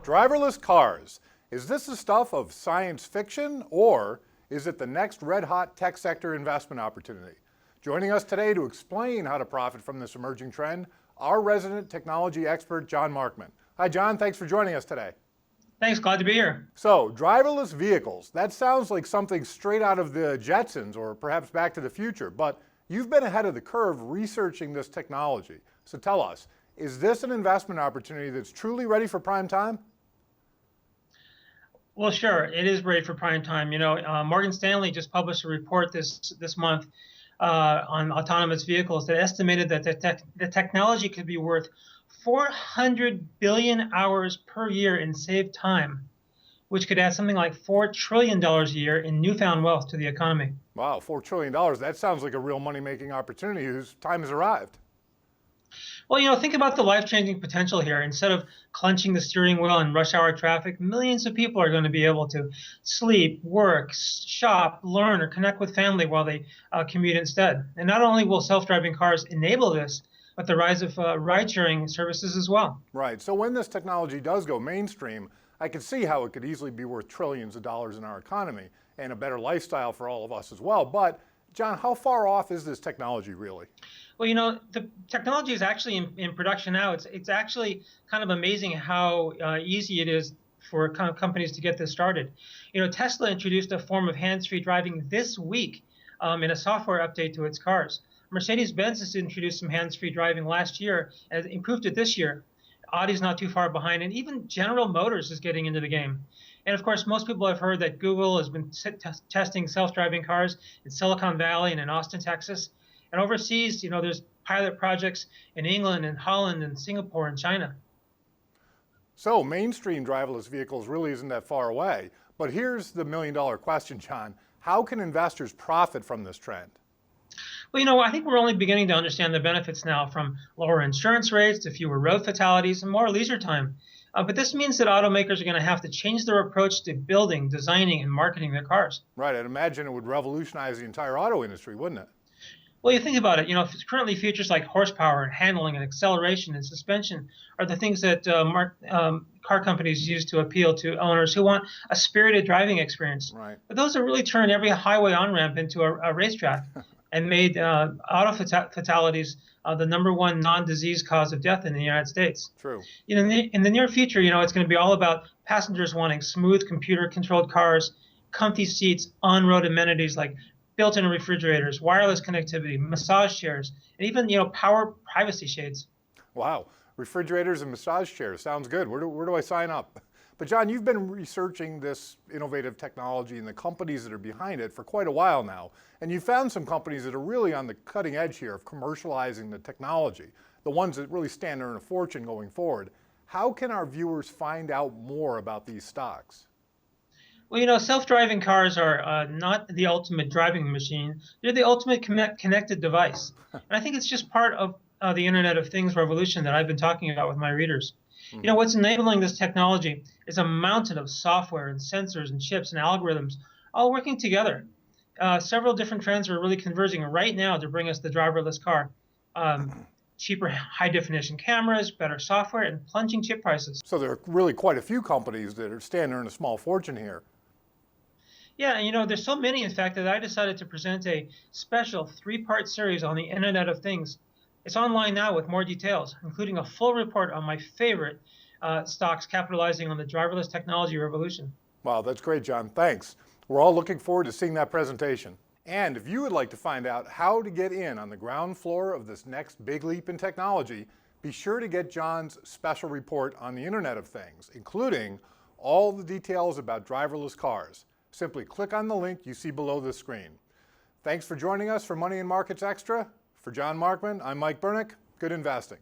Driverless cars. Is this the stuff of science fiction, or is it the next red-hot tech sector investment opportunity? Joining us today to explain how to profit from this emerging trend, our resident technology expert, John Markman. Hi, John. Thanks for joining us today. Thanks. Glad to be here. So, driverless vehicles. That sounds like something straight out of the Jetsons or perhaps Back to the Future, but you've been ahead of the curve researching this technology. So tell us, is this an investment opportunity that's truly ready for prime time? Well, sure, it is ready for prime time. Morgan Stanley just published a report this month on autonomous vehicles that estimated that the technology could be worth 400 billion hours per year in saved time, which could add something like $4 trillion a year in newfound wealth to the economy. Wow, $4 trillion. That sounds like a real money-making opportunity whose time has arrived. Well, think about the life-changing potential here. Instead of clenching the steering wheel in rush hour traffic, millions of people are going to be able to sleep, work, shop, learn, or connect with family while they commute instead. And not only will self-driving cars enable this, but the rise of ride-sharing services as well. Right. So when this technology does go mainstream, I can see how it could easily be worth trillions of dollars in our economy and a better lifestyle for all of us as well. But John, how far off is this technology really? Well, the technology is actually in production now. It's actually kind of amazing how easy it is for companies to get this started. Tesla introduced a form of hands-free driving this week in a software update to its cars. Mercedes-Benz has introduced some hands-free driving last year and improved it this year. Audi's not too far behind, and even General Motors is getting into the game. And of course, most people have heard that Google has been testing self-driving cars in Silicon Valley and in Austin, Texas. And overseas, there's pilot projects in England and Holland and Singapore and China. So mainstream driverless vehicles really isn't that far away. But here's the million-dollar question, John. How can investors profit from this trend? Well, I think we're only beginning to understand the benefits now, from lower insurance rates to fewer road fatalities and more leisure time. But this means that automakers are going to have to change their approach to building, designing, and marketing their cars. Right. I'd imagine it would revolutionize the entire auto industry, wouldn't it? Well, you think about it, currently features like horsepower and handling and acceleration and suspension are the things that car companies use to appeal to owners who want a spirited driving experience. Right. But those have really turned every highway on-ramp into a racetrack and made auto fatalities the #1 non-disease cause of death in the United States. True. In the near future, it's going to be all about passengers wanting smooth computer-controlled cars, comfy seats, on-road amenities like built-in refrigerators, wireless connectivity, massage chairs, and even power privacy shades. Wow, refrigerators and massage chairs sounds good. Where do I sign up? But John, you've been researching this innovative technology and the companies that are behind it for quite a while now, and you found some companies that are really on the cutting edge here of commercializing the technology, the ones that really stand to earn a fortune going forward. How can our viewers find out more about these stocks? Well, self-driving cars are not the ultimate driving machine. They're the ultimate connected device. And I think it's just part of the Internet of Things revolution that I've been talking about with my readers. What's enabling this technology is a mountain of software and sensors and chips and algorithms all working together. Several different trends are really converging right now to bring us the driverless car. Cheaper high-definition cameras, better software, and plunging chip prices. So there are really quite a few companies that are standing to earn a small fortune here. Yeah, and there's so many, in fact, that I decided to present a special 3-part series on the Internet of Things. It's online now with more details, including a full report on my favorite stocks capitalizing on the driverless technology revolution. Wow, that's great, John. Thanks. We're all looking forward to seeing that presentation. And if you would like to find out how to get in on the ground floor of this next big leap in technology, be sure to get John's special report on the Internet of Things, including all the details about driverless cars. Simply click on the link you see below the screen. Thanks for joining us for Money and Markets Extra. For John Markman, I'm Mike Bernick. Good investing.